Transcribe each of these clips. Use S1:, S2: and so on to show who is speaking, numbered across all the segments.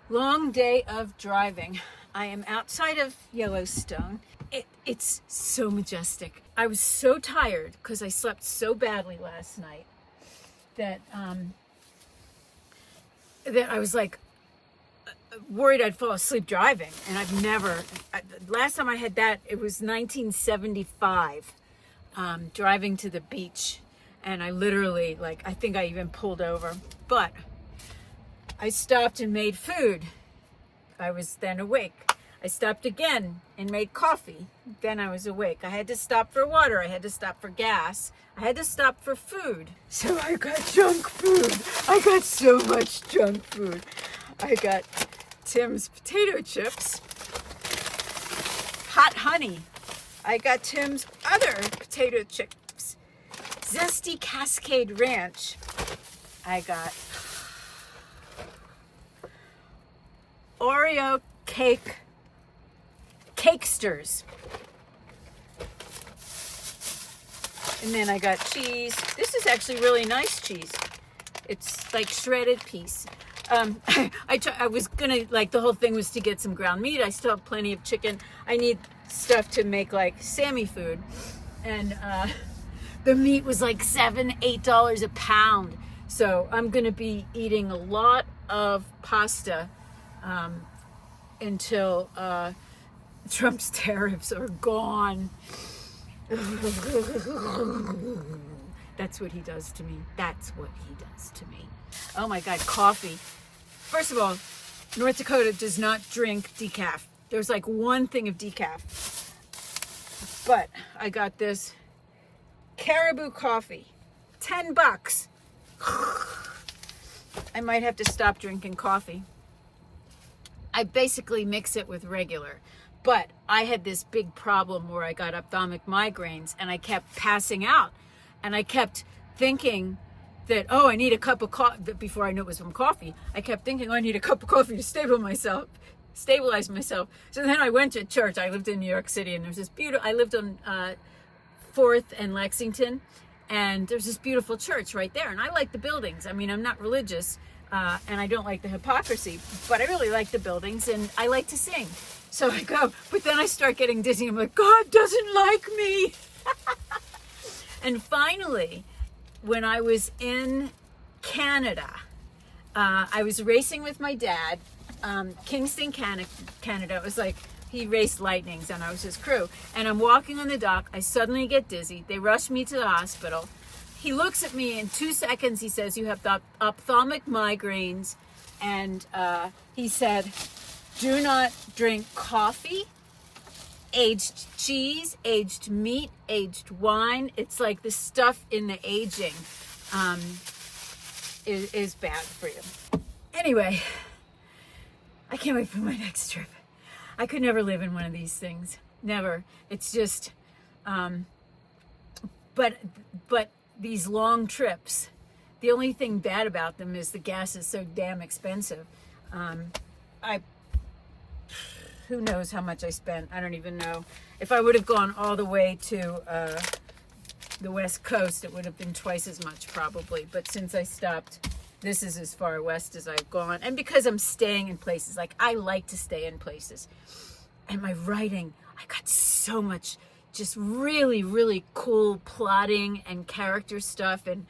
S1: Long day of driving. I am outside of Yellowstone. It's so majestic. I was so tired because I slept so badly last night that that I was like worried I'd fall asleep driving. And I've never, last time I had that, it was 1975, driving to the beach. And I literally, like, I think I even pulled over. But I stopped and made food. I was then awake. I stopped again and made coffee. Then I was awake. I had to stop for water. I had to stop for gas. I had to stop for food. So I got junk food. I got so much junk food. I got Tim's potato chips, hot honey. I got Tim's other potato chips, zesty Cascade Ranch. I got Oreo cakesters. And then I got cheese. This is actually really nice cheese. It's like shredded piece. I was gonna, like, the whole thing was to get some ground meat. I still have plenty of chicken. I need stuff to make like Sammy food. And the meat was like $7-8 a pound. So I'm gonna be eating a lot of pasta until Trump's tariffs are gone. That's what he does to me. That's what he does to me. Oh my God, coffee. First of all, North Dakota does not drink decaf. There's like one thing of decaf. But I got this Caribou coffee, $10. I might have to stop drinking coffee. I basically mix it with regular. But I had this big problem where I got ophthalmic migraines and I kept passing out. And I kept thinking that, oh, I need a cup of coffee. Before I knew it was from coffee, I kept thinking, oh, I need a cup of coffee to stabilize myself. So then I went to church. I lived in New York City, and there's this beautiful, I lived on 4th and Lexington, and there's this beautiful church right there. And I like the buildings. I mean, I'm not religious, and I don't like the hypocrisy, but I really like the buildings, and I like to sing. So I go, but then I start getting dizzy. I'm like, God doesn't like me. And finally, when I was in Canada, I was racing with my dad, Kingston, Canada. It was like, he raced Lightnings and I was his crew. And I'm walking on the dock. I suddenly get dizzy. They rush me to the hospital. He looks at me in 2 seconds. He says, you have ophthalmic migraines. And he said, do not drink coffee, aged cheese, aged meat, aged wine. It's like the stuff in the aging is bad for you. Anyway, I can't wait for my next trip. I could never live in one of these things. Never. It's just, but these long trips, the only thing bad about them is the gas is so damn expensive. Who knows how much I spent? I don't even know. If I would have gone all the way to the West Coast, it would have been twice as much probably. But since I stopped, this is as far west as I've gone. And because I'm staying in places, like I like to stay in places. And my writing, I got so much just really, really cool plotting and character stuff. And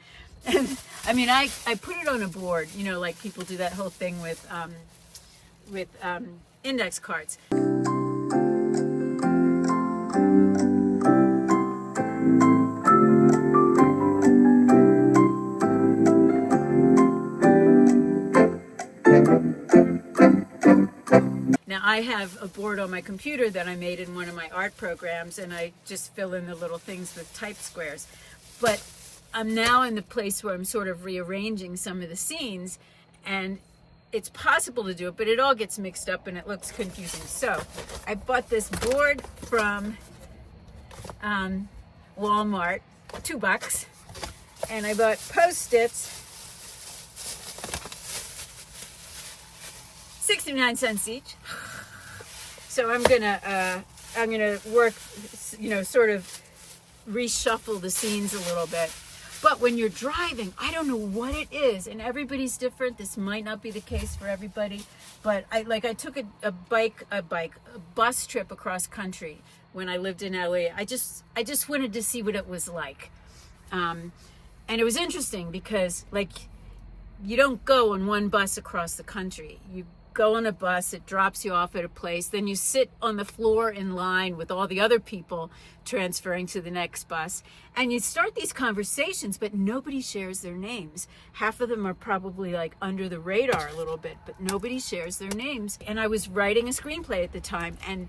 S1: I mean, I put it on a board, you know, like people do that whole thing with index cards. Now I have a board on my computer that I made in one of my art programs, and I just fill in the little things with type squares. But I'm now in the place where I'm sort of rearranging some of the scenes, and it's possible to do it, but it all gets mixed up and it looks confusing. So I bought this board from Walmart, $2, and I bought Post-its, 69 cents each. So I'm gonna work, you know, sort of reshuffle the scenes a little bit. But when you're driving, I don't know what it is, and everybody's different. This might not be the case for everybody, but I took a bus trip across country when I lived in LA. I just wanted to see what it was like. And it was interesting because like you don't go on one bus across the country. You go on a bus, it drops you off at a place, then you sit on the floor in line with all the other people transferring to the next bus, and you start these conversations, but nobody shares their names. Half of them are probably like under the radar a little bit, but nobody shares their names. And I was writing a screenplay at the time, and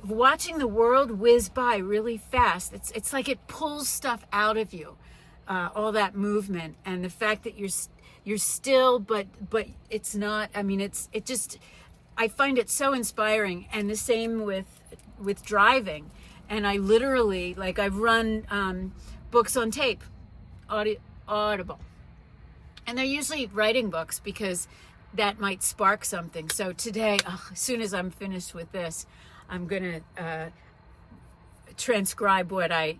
S1: watching the world whiz by really fast, it's like it pulls stuff out of you, all that movement, and the fact that you're still, but it's not. I mean, I find it so inspiring. And the same with driving. And I literally, like, I've run books on tape, Audible, and they're usually writing books because that might spark something. So today, as soon as I'm finished with this, I'm gonna transcribe what I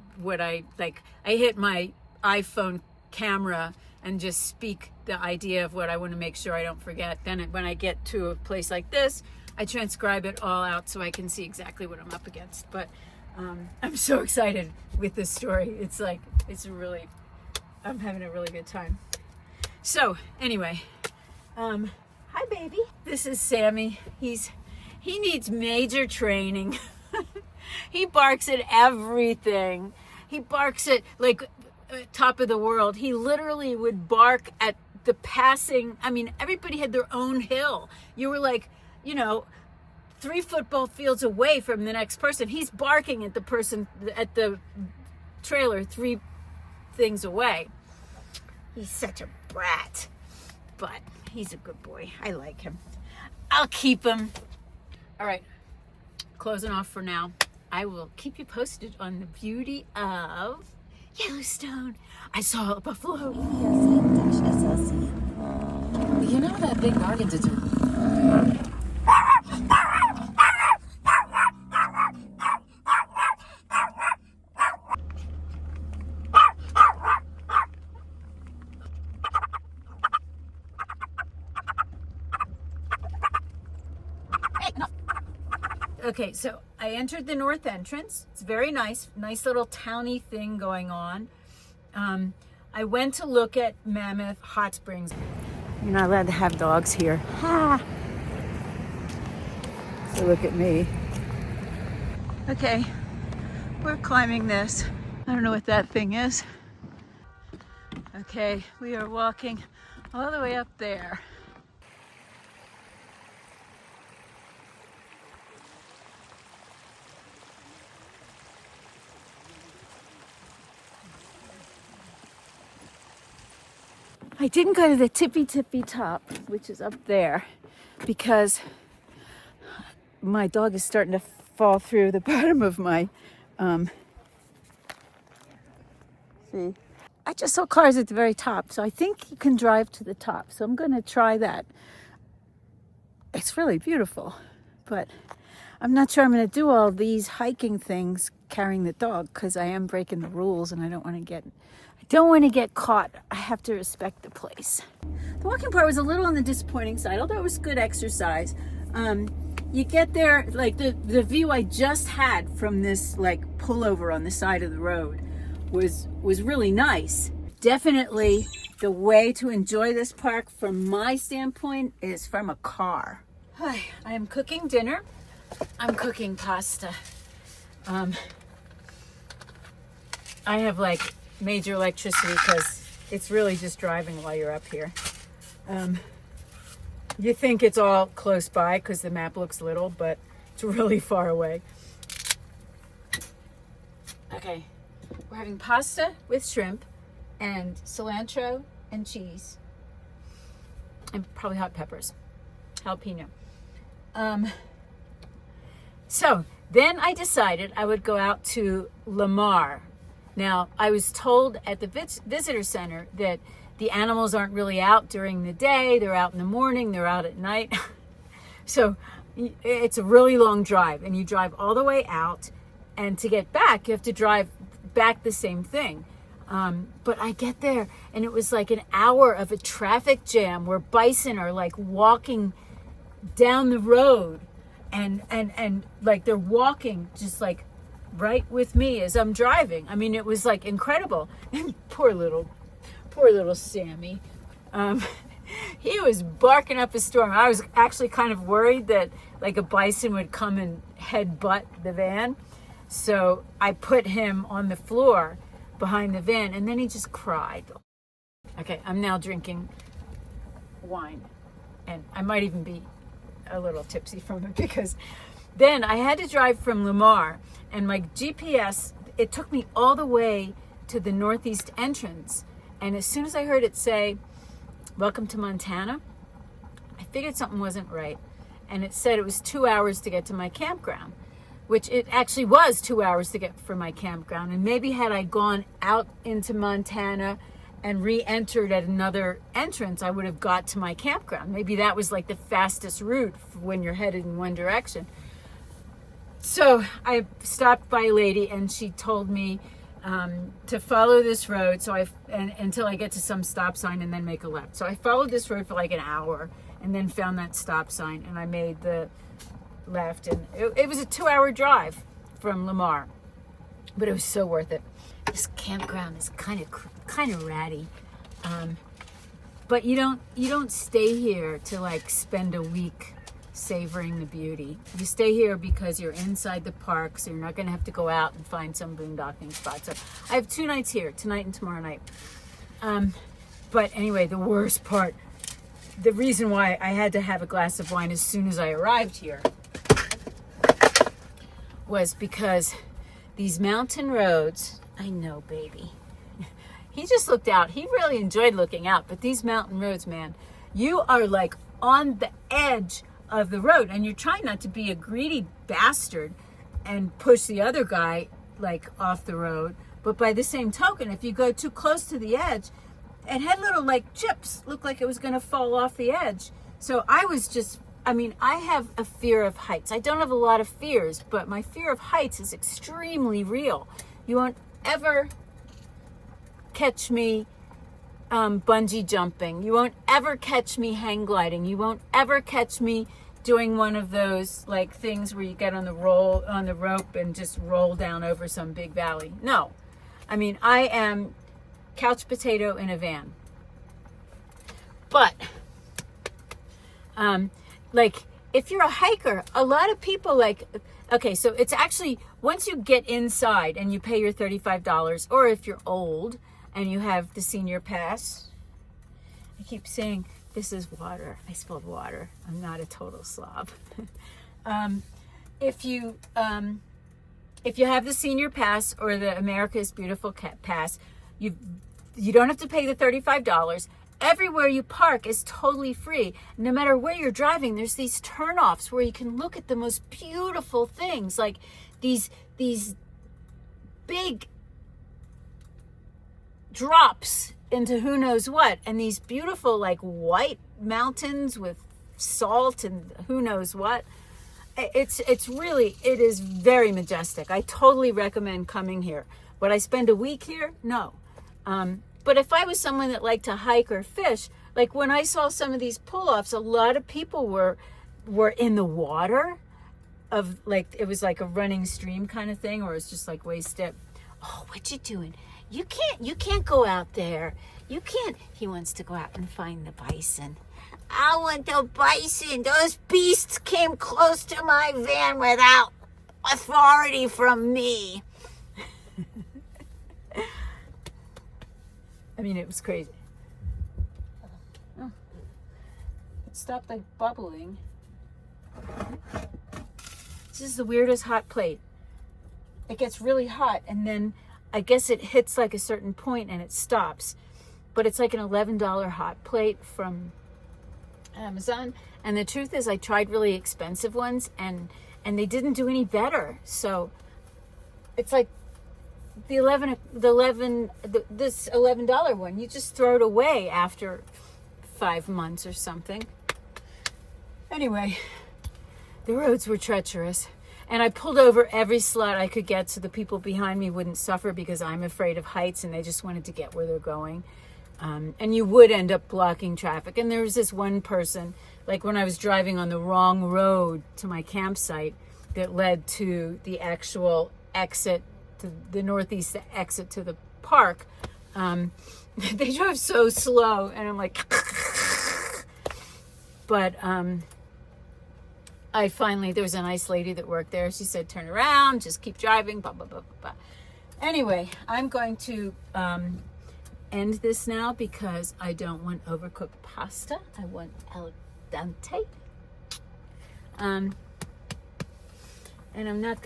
S1: like. I hit my iPhone camera and just speak the idea of what I want to make sure I don't forget. Then when I get to a place like this, I transcribe it all out so I can see exactly what I'm up against. But I'm so excited with this story. It's like, I'm having a really good time. So anyway, hi baby. This is Sammy. He needs major training. He barks at everything. He barks at like top of the world. He literally would bark at the passing. I mean, everybody had their own hill. You were like, 3 football fields away from the next person. He's barking at the person at the trailer 3 things away. He's such a brat, but he's a good boy. I like him. I'll keep him. All right, closing off for now. I will keep you posted on the beauty of Yellowstone. I saw a buffalo.
S2: SLC. You know that big bargain to do.
S1: Okay, so I entered the north entrance. It's very nice little towny thing going on. I went to look at Mammoth Hot Springs. You're not allowed to have dogs here. Ha! So look at me. Okay, we're climbing this. I don't know what that thing is. Okay, we are walking all the way up there. I didn't go to the tippy top, which is up there, because my dog is starting to fall through the bottom of my, see, I just saw cars at the very top, so I think you can drive to the top, so I'm going to try that. It's really beautiful, but I'm not sure I'm going to do all these hiking things carrying the dog, because I am breaking the rules and I don't want to get caught. I have to respect the place. The walking part was a little on the disappointing side, although it was good exercise. You get there, like the view I just had from this like pullover on the side of the road was really nice. Definitely the way to enjoy this park from my standpoint is from a car. Hi, I am cooking dinner. I'm cooking pasta. I have like major electricity because it's really just driving while you're up here. You think it's all close by because the map looks little, but it's really far away. Okay, we're having pasta with shrimp and cilantro and cheese and probably hot peppers, jalapeno. So then I decided I would go out to Lamar. Now, I was told at the visitor center that the animals aren't really out during the day. They're out in the morning, they're out at night. So it's a really long drive, and you drive all the way out, and to get back, you have to drive back the same thing. But I get there and it was like an hour of a traffic jam where bison are like walking down the road and like they're walking just like right with me as I'm driving. I mean, it was like incredible. And poor little Sammy. He was barking up a storm. I was actually kind of worried that like a bison would come and headbutt the van. So I put him on the floor behind the van and then he just cried. Okay, I'm now drinking wine and I might even be a little tipsy from it because then I had to drive from Lamar and my GPS, it took me all the way to the northeast entrance. And as soon as I heard it say, "Welcome to Montana," I figured something wasn't right. And it said it was 2 hours to get to my campground, which it actually was 2 hours to get from my campground. And maybe had I gone out into Montana and re-entered at another entrance, I would have got to my campground. Maybe that was like the fastest route when you're headed in one direction. So I stopped by a lady and she told me to follow this road until I get to some stop sign and then make a left. So I followed this road for like an hour and then found that stop sign and I made the left. And it was a 2-hour drive from Lamar, but it was so worth it. This campground is kind of ratty, but you don't stay here to like spend a week savoring the beauty. You stay here because you're inside the park, so you're not going to have to go out and find some boondocking spot. So I have 2 nights here, tonight and tomorrow night. But anyway, the worst part, the reason why I had to have a glass of wine as soon as I arrived here was because these mountain roads, I know, baby. He just looked out. He really enjoyed looking out, but these mountain roads, man, you are like on the edge of the road and you're trying not to be a greedy bastard and push the other guy like off the road. But by the same token, if you go too close to the edge, it had little like chips, looked like it was going to fall off the edge. So I have a fear of heights. I don't have a lot of fears, but my fear of heights is extremely real. You won't ever catch me bungee jumping. You won't ever catch me hang gliding. You won't ever catch me doing one of those like things where you get on the rope and just roll down over some big valley. No. I mean, I am couch potato in a van. But like if you're a hiker, a lot of people okay, so it's actually once you get inside and you pay your $35, or if you're old and you have the senior pass. I keep saying this is water. I spilled water. I'm not a total slob. If you have the senior pass or the America's Beautiful pass, you don't have to pay the $35. Everywhere you park is totally free. No matter where you're driving, there's these turnoffs where you can look at the most beautiful things, like these big drops into who knows what, and these beautiful like white mountains with salt and who knows what. It is very majestic. I totally recommend coming here. Would I spend a week here? No. But if I was someone that liked to hike or fish, like when I saw some of these pull-offs, a lot of people were in the water of like, it was like a running stream kind of thing, or it's just like waist deep. Oh, what you doing? You can't go out there. You can't. He wants to go out and find the bison. I want the bison. Those beasts came close to my van without authority from me. I mean, it was crazy. Oh. It stopped like bubbling. This is the weirdest hot plate. It gets really hot and then I guess it hits like a certain point and it stops. But it's like an $11 hot plate from Amazon. And the truth is I tried really expensive ones and they didn't do any better. So it's like this $11 one, you just throw it away after 5 months or something. Anyway, the roads were treacherous. And I pulled over every slot I could get so the people behind me wouldn't suffer, because I'm afraid of heights and they just wanted to get where they're going. And you would end up blocking traffic. And there was this one person, like when I was driving on the wrong road to my campsite that led to the actual exit, to the northeast exit to the park, they drove so slow, and I'm like, but I finally, there was a nice lady that worked there. She said, turn around, just keep driving, blah, blah, blah, blah, blah. Anyway, I'm going to end this now because I don't want overcooked pasta. I want al dente. And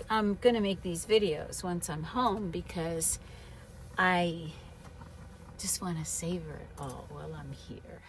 S1: I'm going to make these videos once I'm home because I just want to savor it all while I'm here.